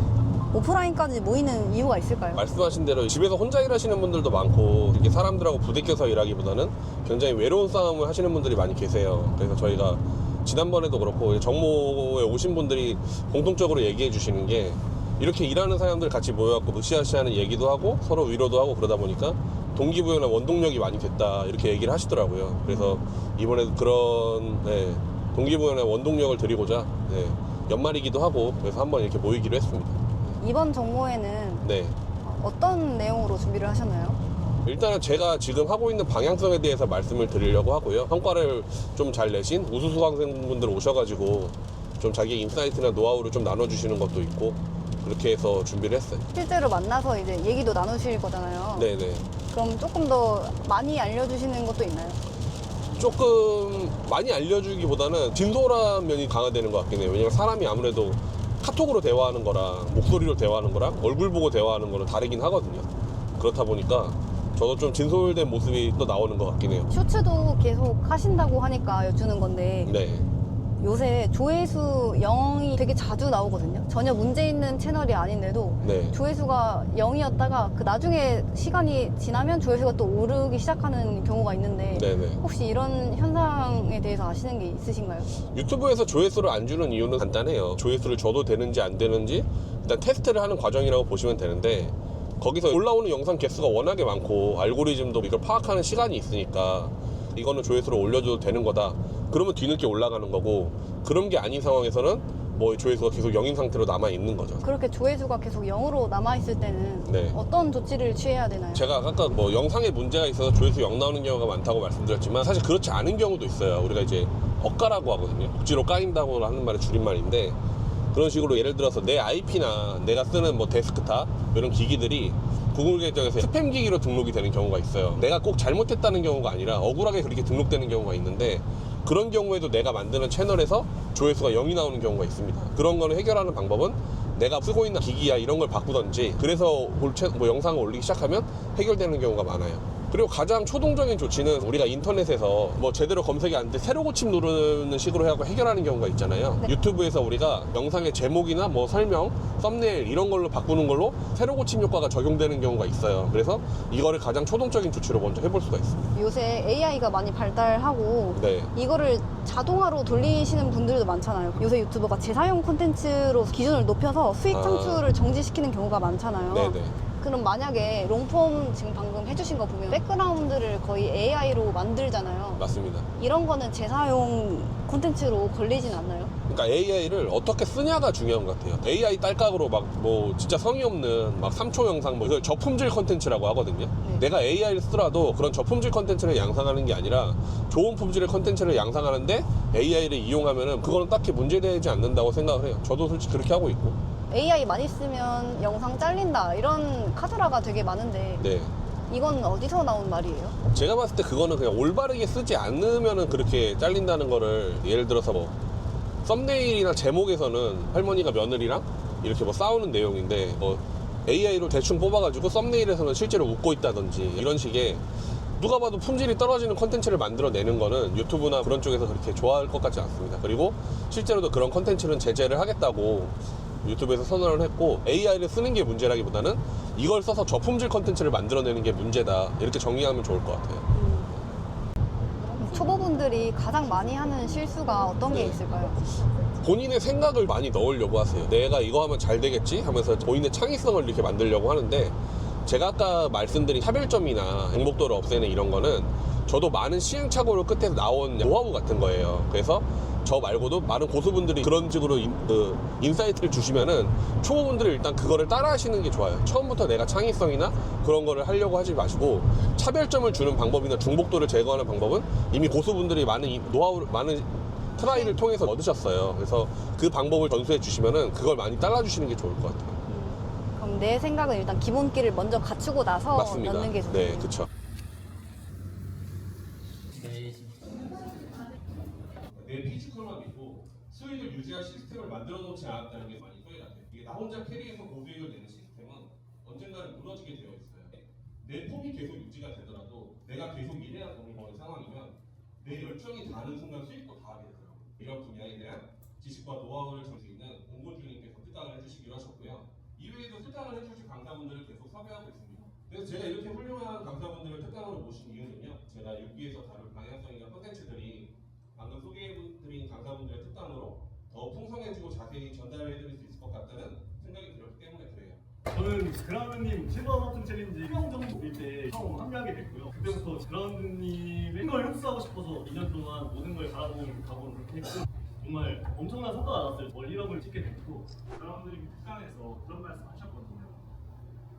오프라인까지 모이는 이유가 있을까요? 말씀하신 대로 집에서 혼자 일하시는 분들도 많고 이렇게 사람들하고 부대껴서 일하기보다는 굉장히 외로운 싸움을 하시는 분들이 많이 계세요. 그래서 저희가 지난번에도 그렇고 정모에 오신 분들이 공통적으로 얘기해 주시는 게 이렇게 일하는 사람들 같이 모여갖고 으쌰으쌰하는 얘기도 하고 서로 위로도 하고 그러다 보니까 동기부여나 원동력이 많이 됐다 이렇게 얘기를 하시더라고요. 그래서 이번에도 그런 네, 동기부여나 원동력을 드리고자 네, 연말이기도 하고 그래서 한번 이렇게 모이기로 했습니다. 이번 정모에는 네. 어떤 내용으로 준비를 하셨나요? 일단은 제가 지금 하고 있는 방향성에 대해서 말씀을 드리려고 하고요. 성과를 좀 잘 내신 우수 수강생분들 오셔가지고 좀 자기 인사이트나 노하우를 좀 나눠주시는 것도 있고 그렇게 해서 준비를 했어요. 실제로 만나서 이제 얘기도 나누실 거잖아요. 네네. 그럼 조금 더 많이 알려주시는 것도 있나요? 조금 많이 알려주기보다는 진솔한 면이 강화되는 것 같긴 해요. 왜냐면 사람이 아무래도 카톡으로 대화하는 거랑 목소리로 대화하는 거랑 얼굴 보고 대화하는 거는 다르긴 하거든요. 그렇다 보니까 저도 좀 진솔된 모습이 또 나오는 것 같긴 해요. 쇼츠도 계속 하신다고 하니까 여쭈는 건데 네. 요새 조회수 0이 되게 자주 나오거든요. 전혀 문제 있는 채널이 아닌데도 네. 조회수가 0이었다가 그 나중에 시간이 지나면 조회수가 또 오르기 시작하는 경우가 있는데 네네. 혹시 이런 현상에 대해서 아시는 게 있으신가요? 유튜브에서 조회수를 안 주는 이유는 간단해요. 조회수를 줘도 되는지 안 되는지 일단 테스트를 하는 과정이라고 보시면 되는데 거기서 올라오는 영상 개수가 워낙에 많고 알고리즘도 이걸 파악하는 시간이 있으니까 이거는 조회수를 올려줘도 되는 거다. 그러면 뒤늦게 올라가는 거고 그런 게 아닌 상황에서는 뭐 조회수가 계속 0인 상태로 남아 있는 거죠. 그렇게 조회수가 계속 0으로 남아있을 때는 네. 어떤 조치를 취해야 되나요? 제가 아까 뭐 영상에 문제가 있어서 조회수 0 나오는 경우가 많다고 말씀드렸지만 사실 그렇지 않은 경우도 있어요. 우리가 이제 억가라고 하거든요. 억지로 까인다고 하는 말의 줄임말인데 그런 식으로 예를 들어서 내 IP나 내가 쓰는 뭐 데스크탑 이런 기기들이 구글 계정에서 스팸 기기로 등록이 되는 경우가 있어요. 내가 꼭 잘못했다는 경우가 아니라 억울하게 그렇게 등록되는 경우가 있는데 그런 경우에도 내가 만드는 채널에서 조회수가 0이 나오는 경우가 있습니다. 그런 거는 해결하는 방법은 내가 쓰고 있는 기기야 이런 걸 바꾸던지 그래서 뭐 영상을 올리기 시작하면 해결되는 경우가 많아요. 그리고 가장 초동적인 조치는 우리가 인터넷에서 뭐 제대로 검색이 안 돼 세로 고침 누르는 식으로 해갖고 해결하는 경우가 있잖아요. 네. 유튜브에서 우리가 영상의 제목이나 뭐 설명, 썸네일 이런 걸로 바꾸는 걸로 세로 고침 효과가 적용되는 경우가 있어요. 그래서 이거를 가장 초동적인 조치로 먼저 해볼 수가 있습니다. 요새 AI가 많이 발달하고 네. 이거를 자동화로 돌리시는 분들도 많잖아요. 요새 유튜버가 재사용 콘텐츠로 기준을 높여서 수익 아. 창출을 정지시키는 경우가 많잖아요. 네네. 그럼 만약에 롱폼 지금 방금 해주신 거 보면 백그라운드를 거의 AI로 만들잖아요. 맞습니다. 이런 거는 재사용 콘텐츠로 걸리진 않나요? 그러니까 AI를 어떻게 쓰냐가 중요한 것 같아요. AI 딸깍으로 막 뭐 진짜 성의 없는 막 3초 영상 뭐 이걸 저품질 컨텐츠라고 하거든요. 네. 내가 AI를 쓰더라도 그런 저품질 컨텐츠를 양상하는 게 아니라 좋은 품질의 컨텐츠를 양상하는데 AI를 이용하면은 그거는 딱히 문제되지 않는다고 생각을 해요. 저도 솔직히 그렇게 하고 있고. AI 많이 쓰면 영상 잘린다 이런 카더라가 되게 많은데 네. 이건 어디서 나온 말이에요? 제가 봤을 때 그거는 그냥 올바르게 쓰지 않으면은 그렇게 잘린다는 거를 예를 들어서 뭐 썸네일이나 제목에서는 할머니가 며느리랑 이렇게 뭐 싸우는 내용인데 뭐 AI로 대충 뽑아가지고 썸네일에서는 실제로 웃고 있다든지 이런 식의 누가 봐도 품질이 떨어지는 컨텐츠를 만들어내는 거는 유튜브나 그런 쪽에서 그렇게 좋아할 것 같지 않습니다. 그리고 실제로도 그런 컨텐츠는 제재를 하겠다고 유튜브에서 선언을 했고 AI를 쓰는 게 문제라기보다는 이걸 써서 저품질 컨텐츠를 만들어내는 게 문제다 이렇게 정리하면 좋을 것 같아요. 초보분들이 가장 많이 하는 실수가 어떤 게 네. 있을까요? 본인의 생각을 많이 넣으려고 하세요. 내가 이거 하면 잘 되겠지 하면서 본인의 창의성을 이렇게 만들려고 하는데 제가 아까 말씀드린 차별점이나 행복도를 없애는 이런 거는 저도 많은 시행착오를 끝에서 나온 노하우 같은 거예요. 그래서 저 말고도 많은 고수분들이 그런 식으로 인사이트를 주시면은 초보분들이 일단 그거를 따라 하시는 게 좋아요. 처음부터 내가 창의성이나 그런 거를 하려고 하지 마시고 차별점을 주는 방법이나 중복도를 제거하는 방법은 이미 고수분들이 많은 노하우를 많은 트라이를 통해서 얻으셨어요. 그래서 그 방법을 전수해 주시면은 그걸 많이 따라 주시는 게 좋을 것 같아요. 그럼 내 생각은 일단 기본기를 먼저 갖추고 나서 맞습니다. 넣는 게 좋네요. 네, 그렇죠. 내 피지컬만 믿고 수익을 유지할 시스템을 만들어 놓지 않았다는 게 많이 소리 같아요. 이게 나 혼자 캐리해서 고수익을 내는 시스템은 언젠가는 무너지게 되어 있어요. 내 폼이 계속 유지가 되더라도 내가 계속 일해야 돈을 버는 상황이면 내 열정이 닿는 순간 수익도 닿게 되더라고요. 이런 분야에 대한 지식과 노하우를 줄 수 있는 공군주님께서 특강을 해주시기로 하셨고요. 이외에도 특강을 해주실 강사분들을 계속 섭외하고 있습니다. 그래서 제가 이렇게 훌륭한 강사분들을 특강으로 모신 이유는요. 제가 6기에서 다룰 방향성이나 콘텐츠들이 방금 소개해드린 강사분들의 특강으로 더 풍성해지고 자세히 전달해드릴 수 있을 것 같다는 생각이 들었기 때문에 그래요. 저는 그라운드님 실버 버튼 챌린지 1명 정도일 때 처음 합류하게 됐고요. 그때부터 그라운드님의 걸 흡수하고 싶어서 2년 동안 모든 걸 갈아보는 각오를 그렇게 했고 정말 엄청난 성과가 나왔어요. 월일업을 찍게 됐고 그라운드님 특강에서 그런 말씀 하셨거든요.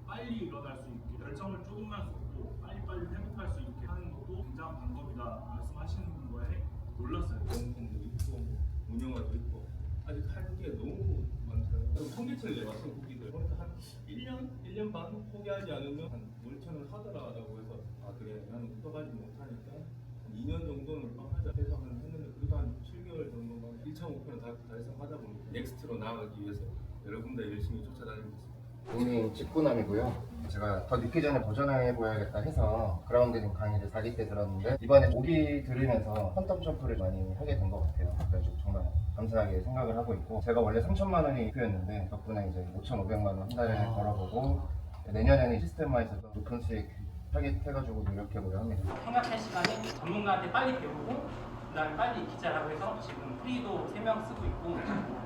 빨리 일어날 수 있게 열정을 조금만 쏟고 빨리빨리 회복할 수 있게 하는 것도 굉장한 방법이다 말씀하시는 거에 놀랐어요. 공부도 있고 운영화도 있고 아직 할 게 너무 많더라고요. 컴퓨터를 내봤어요. 후기들 그러니까 한 1년 반 포기하지 않으면 한 5,000원 하더라라고 해서 아 그래 나는 붙어가지 못하니까 한 2년 정도는 하자 해서 했는데 그래도 한 7개월 정도만 1차 목표는 다 달성하다 보니까 넥스트로 나아가기 위해서 여러 군데 열심히 쫓아다니고 있습니다. 봄이 직구남이고요. 제가 더 늦기 전에 도전해보야겠다 해서 그라운드님 강의를 4기 때 들었는데 이번에 5기 들으면서 펀텀 점프를 많이 하게 된 것 같아요. 그래서 정말 감사하게 생각을 하고 있고 제가 원래 3천만 원이 목표였는데 덕분에 이제 5,500만 원 한 달에 벌어보고 내년에는 시스템화해서 높은 수익 타겟해가지고 노력해보려 합니다. 생각할 시간에 전문가한테 빨리 배우고 그다음에 빨리 기자라고 해서 지금 프리도 3명 쓰고 있고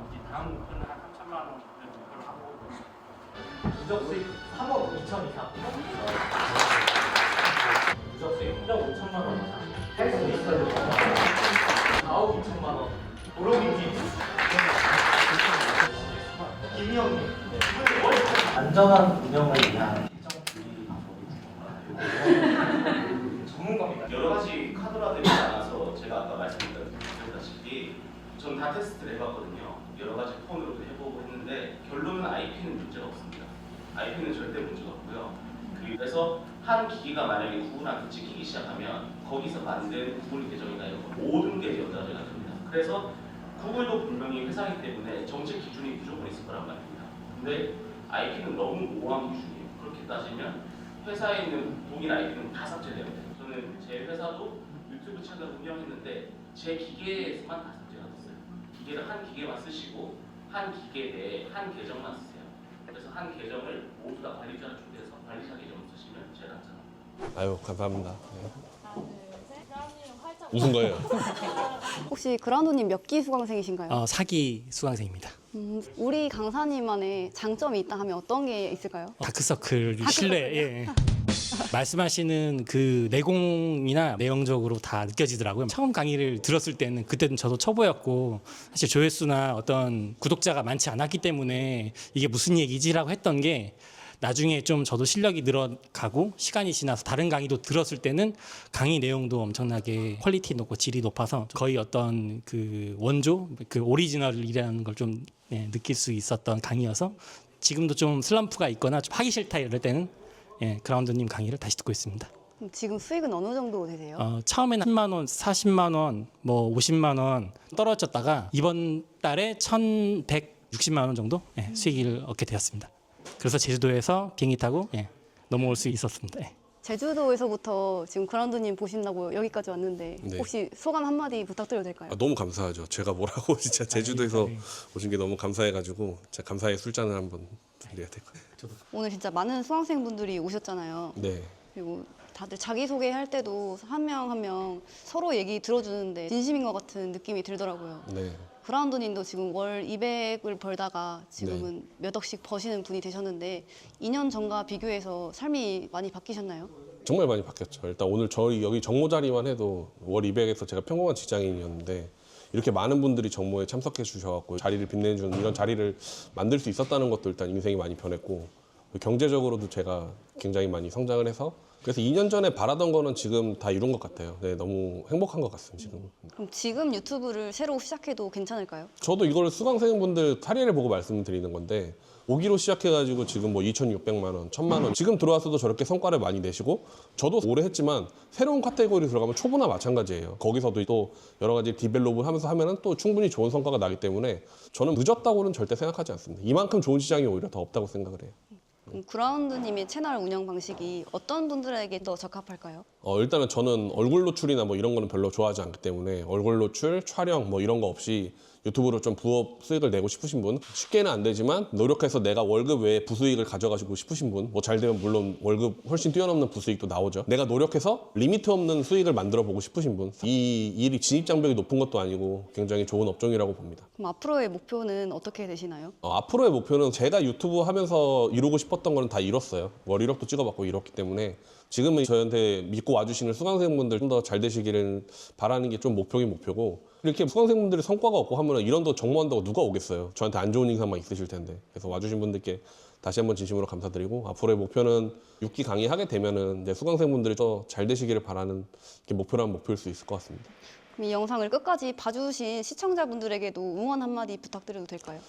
이제 다음 목표는 한 3천만 원 목표로 하고 누적 수익 3억 2천 이상 누적 수익 1억 5천만 원 이상 할 수 있어요. 4억 2천만 원 도로빈지 김희영님 안전한 운영을 위한 계정 분리 방법이 전문가입니다. 여러 가지 카드라들이 많아서 제가 아까 말씀드렸다시피 전 다 테스트를 해봤거든요. 여러 가지 폰으로도 해보고 했는데 결론은 IP는 문제가 없습니다. IP는 절대 문제가 없고요. 그래서 한 기기가 만약에 구글한테 찍히기 시작하면 거기서 만든 구글 계정이나 이런 거 모든 게 연결이 됩니다. 그래서 구글도 분명히 회사이기 때문에 정책 기준이 무조건 있을 거란 말입니다. 근데 IP는 너무 모호한 기준이에요. 그렇게 따지면 회사에 있는 동일 IP는 다 삭제돼야 돼요. 저는 제 회사도 유튜브 채널을 운영했는데 제 기계에서만 다 삭제가 됐어요. 기계를 한 기계만 쓰시고 한 기계 내에 한 계정만 쓰세요. 그래서 한 계정을 모두 다 관리자를 초대해서 관리자 계정을 쓰시면 제일 안전합니다. 아유 감사합니다. 네. 하나, 둘, 셋. 그라운드님 활짝 웃은 거예요. 혹시 그라운드님 몇 기 수강생이신가요? 4기 수강생입니다. 우리 강사님만의 장점이 있다 하면 어떤 게 있을까요? 다크서클 신뢰. 예. 말씀하시는 그 내공이나 내용적으로 다 느껴지더라고요. 처음 강의를 들었을 때는 그때는 저도 초보였고 사실 조회수나 어떤 구독자가 많지 않았기 때문에 이게 무슨 얘기지라고 했던 게 나중에 좀 저도 실력이 늘어가고 시간이 지나서 다른 강의도 들었을 때는 강의 내용도 엄청나게 퀄리티 높고 질이 높아서 거의 어떤 그 원조, 그 오리지널이라는 걸 좀 느낄 수 있었던 강의여서 지금도 좀 슬럼프가 있거나 좀 하기 싫다 이럴 때는 그라운드님 강의를 다시 듣고 있습니다. 지금 수익은 어느 정도 되세요? 처음에는 10만 원, 40만 원, 뭐 50만 원 떨어졌다가 이번 달에 1,160만 원 정도 수익을 얻게 되었습니다. 그래서 제주도에서 비행기 타고 넘어올 수 있었습니다. 제주도에서부터 지금 그라운드님 보신다고 여기까지 왔는데 네. 혹시 소감 한마디 부탁드려도 될까요? 너무 감사하죠. 제가 뭐라고 진짜 제주도에서 오신 게 너무 감사해가지고 진짜 감사의 술잔을 한번 드려야 될 것 같아요. 오늘 진짜 많은 수강생분들이 오셨잖아요. 네. 그리고 다들 자기소개할 때도 한 명 한 명 서로 얘기 들어주는데 진심인 것 같은 느낌이 들더라고요. 네. 그라운드님도 지금 월 200을 벌다가 지금은 몇 억씩 버시는 분이 되셨는데 2년 전과 비교해서 삶이 많이 바뀌셨나요? 정말 많이 바뀌었죠. 일단 오늘 저희 여기 정모 자리만 해도 월 200에서 제가 평범한 직장인이었는데 이렇게 많은 분들이 정모에 참석해 주셔서 자리를 빛내주는 이런 자리를 만들 수 있었다는 것도 일단 인생이 많이 변했고 경제적으로도 제가 굉장히 많이 성장을 해서 그래서 2년 전에 바라던 거는 지금 다 이룬 것 같아요. 네, 너무 행복한 것 같습니다. 지금. 그럼 지금 유튜브를 새로 시작해도 괜찮을까요? 저도 이걸 수강생분들 사례를 보고 말씀드리는 건데 5기로 시작해가지고 지금 뭐 2,600만 원, 1,000만 원. 지금 들어와서도 저렇게 성과를 많이 내시고 저도 오래 했지만 새로운 카테고리 들어가면 초보나 마찬가지예요. 거기서도 또 여러 가지 디벨롭을 하면서 하면은 또 충분히 좋은 성과가 나기 때문에 저는 늦었다고는 절대 생각하지 않습니다. 이만큼 좋은 시장이 오히려 더 없다고 생각을 해요. 그럼 그라운드님의 채널 운영 방식이 어떤 분들에게 더 적합할까요? 일단은 저는 얼굴 노출이나 뭐 이런 거는 별로 좋아하지 않기 때문에 얼굴 노출, 촬영 뭐 이런 거 없이 유튜브로 좀 부업 수익을 내고 싶으신 분, 쉽게는 안 되지만 노력해서 내가 월급 외에 부수익을 가져가시고 싶으신 분, 뭐 잘 되면 물론 월급 훨씬 뛰어넘는 부수익도 나오죠. 내가 노력해서 리미트 없는 수익을 만들어 보고 싶으신 분, 이 일이 진입 장벽이 높은 것도 아니고 굉장히 좋은 업종이라고 봅니다. 그럼 앞으로의 목표는 어떻게 되시나요? 앞으로의 목표는 제가 유튜브 하면서 이루고 싶었던 거는 다 이뤘어요. 월이력도 찍어봤고 이뤘기 때문에 지금은 저한테 믿고 와주시는 수강생분들 좀 더 잘 되시기를 바라는 게 좀 목표긴 목표고, 이렇게 수강생분들이 성과가 없고 하면 이런 거 정모한다고 누가 오겠어요. 저한테 안 좋은 인상만 있으실 텐데. 그래서 와주신 분들께 다시 한번 진심으로 감사드리고, 앞으로의 목표는 6기 강의하게 되면은 이제 수강생분들이 더 잘 되시기를 바라는 게 목표라는 목표일 수 있을 것 같습니다. 그럼 이 영상을 끝까지 봐주신 시청자분들에게도 응원 한마디 부탁드려도 될까요?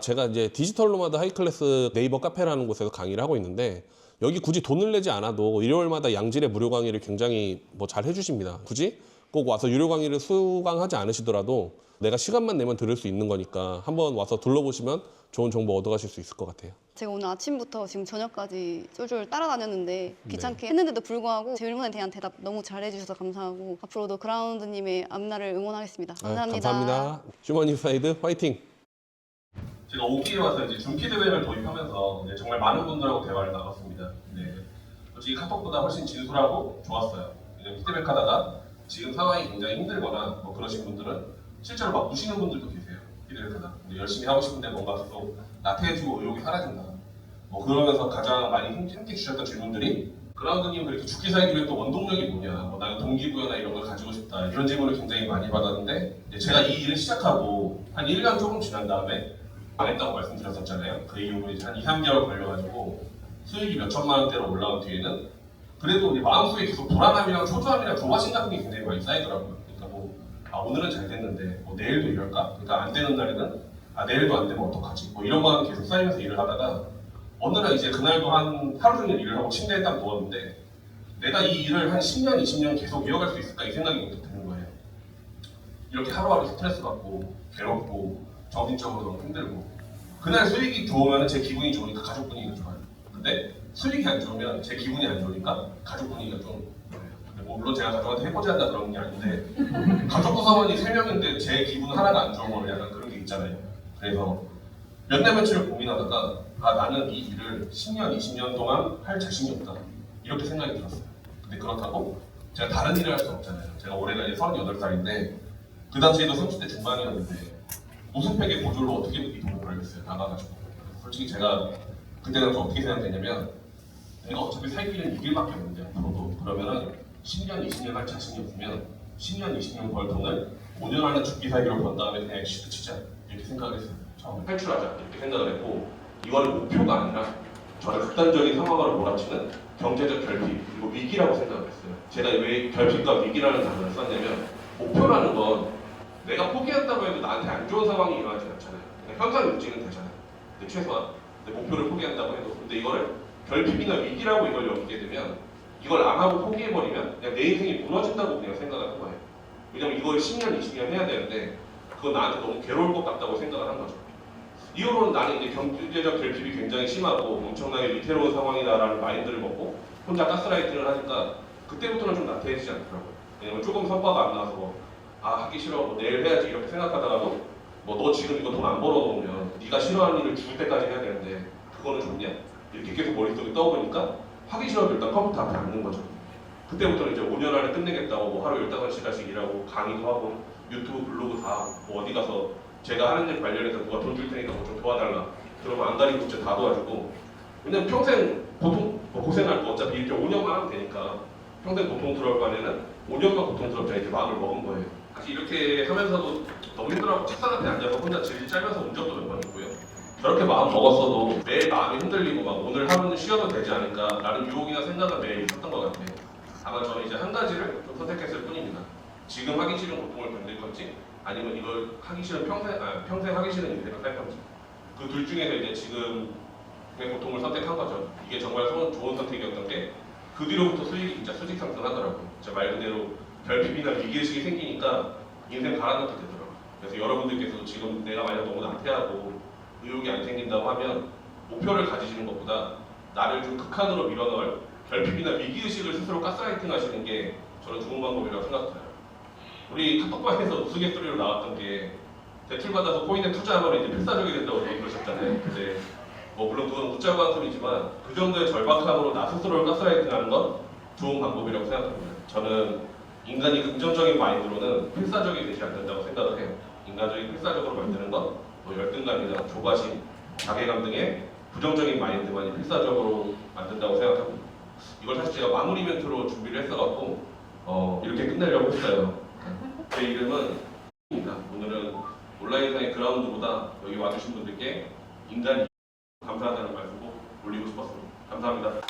제가 이제 디지털 노마드 하이클래스 네이버 카페라는 곳에서 강의를 하고 있는데, 여기 굳이 돈을 내지 않아도 일요일마다 양질의 무료 강의를 굉장히 뭐 잘 해주십니다. 굳이 꼭 와서 유료 강의를 수강하지 않으시더라도 내가 시간만 내면 들을 수 있는 거니까 한번 와서 둘러보시면 좋은 정보 얻어가실 수 있을 것 같아요. 제가 오늘 아침부터 지금 저녁까지 쫄쫄 따라다녔는데 귀찮게 했는데도 불구하고 질문에 대한 대답 너무 잘해주셔서 감사하고, 앞으로도 그라운드님의 앞날을 응원하겠습니다. 감사합니다. 감사합니다. 휴먼 인사이드 화이팅! 제가 5기에 와서 이제 준 피드백을 도입하면서 이제 정말 많은 분들하고 대화를 나눴습니다. 솔직히 카톡보다 훨씬 진솔하고 좋았어요. 피드백 하다가 지금 상황이 굉장히 힘들거나 뭐 그러신 분들은 실제로 막 우시는 분들도 계세요. 피드백 하다가 열심히 하고 싶은데 뭔가 계속 나태해지고 의욕이 사라진다. 뭐 그러면서 가장 많이 힘들게 주셨던 질문들이, 그라운드님 그렇게 죽기 살기로 했던 원동력이 뭐냐, 뭐 나는 동기부여나 이런 걸 가지고 싶다, 이런 질문을 굉장히 많이 받았는데, 이제 제가 이 일을 시작하고 한 1년 조금 지난 다음에 망했다고 말씀드렸었잖아요. 그 이후로 이제 한 2, 3개월 걸려가지고 수익이 몇 천만 원대로 올라온 뒤에는 그래도 우리 마음속에 계속 불안함이랑 초조함이랑 조바심 같은 게 굉장히 많이 쌓이더라고요. 그러니까 뭐 오늘은 잘 됐는데 뭐 내일도 이럴까? 그러니까 안 되는 날에는 내일도 안 되면 어떡하지? 뭐 이런 마음이 계속 쌓이면서 일을 하다가 어느 날 이제 그날도 한 하루 종일 일을 하고 침대에 딱 누웠는데, 내가 이 일을 한 10년, 20년 계속 이어갈 수 있을까 이 생각이 문득 드는 거예요. 이렇게 하루하루 스트레스 받고 괴롭고 정신적으로 너무 힘들고, 그날 수익이 들어오면 제 기분이 좋으니까 가족 분위기가 좋아요. 근데 수익이 안 좋으면 제 기분이 안 좋으니까 가족 분위기가 좀 그래요. 뭐 물론 제가 가족한테 해코지 한다 그런 게 아닌데, 가족 구성원이 3명인데 제 기분 하나가 안 좋은 거면 약간 그런 게 있잖아요. 그래서 몇 날 며칠을 고민하다가 나는 이 일을 10년, 20년 동안 할 자신이 없다, 이렇게 생각이 들었어요. 근데 그렇다고 제가 다른 일을 할 수 없잖아요. 제가 올해가 이제 38살인데 그 당시에도 30대 중반이었는데 무슨 팩의 보조로 어떻게 이 돈을 벌겠어요, 나가가지고. 솔직히 제가 그때 당시 어떻게 생각했냐면, 내가 어차피 살 길은 이 길밖에 없는데 앞으로도, 그러면은 10년, 20년 할 자신이 없으면 10년, 20년 벌 돈을 5년 안에 죽기 살기로 번 다음에 그냥 엑시트 치자, 이렇게 생각을 했어요. 처음에 탈출하자 이렇게 생각을 했고, 이거를 목표가 아니라 저를 극단적인 상황으로 몰아치는 경제적 결핍 그리고 위기라고 생각을 했어요. 제가 왜 결핍과 위기라는 단어를 썼냐면, 목표라는 건 내가 포기한다고 해도 나한테 안 좋은 상황이 일어나지 않잖아요. 그냥 현상 유지는 되잖아요. 근데 최소한 목표를 포기한다고 해도, 근데 이거를 결핍이나 위기라고 이걸 여기게 되면, 이걸 안 하고 포기해버리면 그냥 내 인생이 무너진다고 그냥 생각을 한 거예요. 왜냐면 이걸 10년, 20년 해야 되는데 그건 나한테 너무 괴로울 것 같다고 생각을 한 거죠. 이후로는 나는 이제 경제적 결핍이 굉장히 심하고 엄청나게 위태로운 상황이다라는 마인드를 먹고 혼자 가스라이팅을 하니까 그때부터는 좀 나태해지지 않더라고요. 왜냐면 조금 성과가 안 나와서 하기 싫어, 뭐 내일 해야지 이렇게 생각하다가도 뭐 너 지금 이거 돈 안 벌어놓으면 네가 싫어하는 일을 죽을 때까지 해야 되는데 그거는 좋냐? 이렇게 계속 머릿속에 떠오르니까 하기 싫어도 일단 컴퓨터 앞에 앉는 거죠. 그때부터는 이제 5년 안에 끝내겠다고 뭐 하루 15시간씩 일하고 강의도 하고 유튜브 블로그 다 뭐 어디 가서 제가 하는 일 관련해서 누가 돈 줄 테니까 뭐 좀 도와달라 그러면 안 가리고 진짜 다 도와주고, 왜냐면 평생 보통 고생할 거 어차피 이렇게 5년만 하면 되니까 평생 고통 들어올 바에는 5년만 고통 들었자 이렇게 마음을 먹은 거예요. 사실 이렇게 하면서도 너무 힘들어하고 책상 앞에 앉아서 혼자 질질 짜면서 운 적도 몇 번 있고요. 저렇게 마음 먹었어도 매일 마음이 흔들리고 막 오늘 하루는 쉬어도 되지 않을까 라는 유혹이나 생각은 매일 있었던 것 같아요. 다만 저는 이제 한 가지를 좀 선택했을 뿐입니다. 지금 하기 싫은 고통을 견딜 건지, 아니면 이걸 하기 싫은 평생 하기 싫은 인생을 살 건지. 그 둘 중에서 이제 지금의 고통을 선택한 거죠. 이게 정말 좋은 선택이었던 게 그 뒤로부터 수익이 진짜 수직 상승하더라고요. 진짜 말 그대로 결핍이나 위기의식이 생기니까 인생 가라앉게 되더라고요. 그래서 여러분들께서도 지금 내가 만약 너무 나태하고 의욕이 안 생긴다고 하면 목표를 가지시는 것보다 나를 좀 극한으로 밀어넣을 결핍이나 위기의식을 스스로 가스라이팅 하시는 게 저는 좋은 방법이라고 생각해요. 우리 카톡방에서 우스갯소리로 나왔던 게 대출받아서 코인에 투자하면 이제 필사적이 된다고 그러셨잖아요. 근데 뭐 물론 그건 웃자고 한 소리지만 그 정도의 절박함으로 나 스스로를 가스라이팅하는 건 좋은 방법이라고 생각합니다. 저는 인간이 긍정적인 마인드로는 필사적이 되지 않는다고 생각을 해요. 인간적인 필사적으로 만드는 건 뭐 열등감이나 조바심, 자괴감 등의 부정적인 마인드만이 필사적으로 만든다고 생각합니다. 이걸 사실 제가 마무리 멘트로 준비를 했어갖고 이렇게 끝내려고 했어요. 제 이름은 입니다. 오늘은 온라인상의 그라운드보다 여기 와주신 분들께 인간이 감사하다는 말씀 꼭 올리고 싶었습니다. 감사합니다.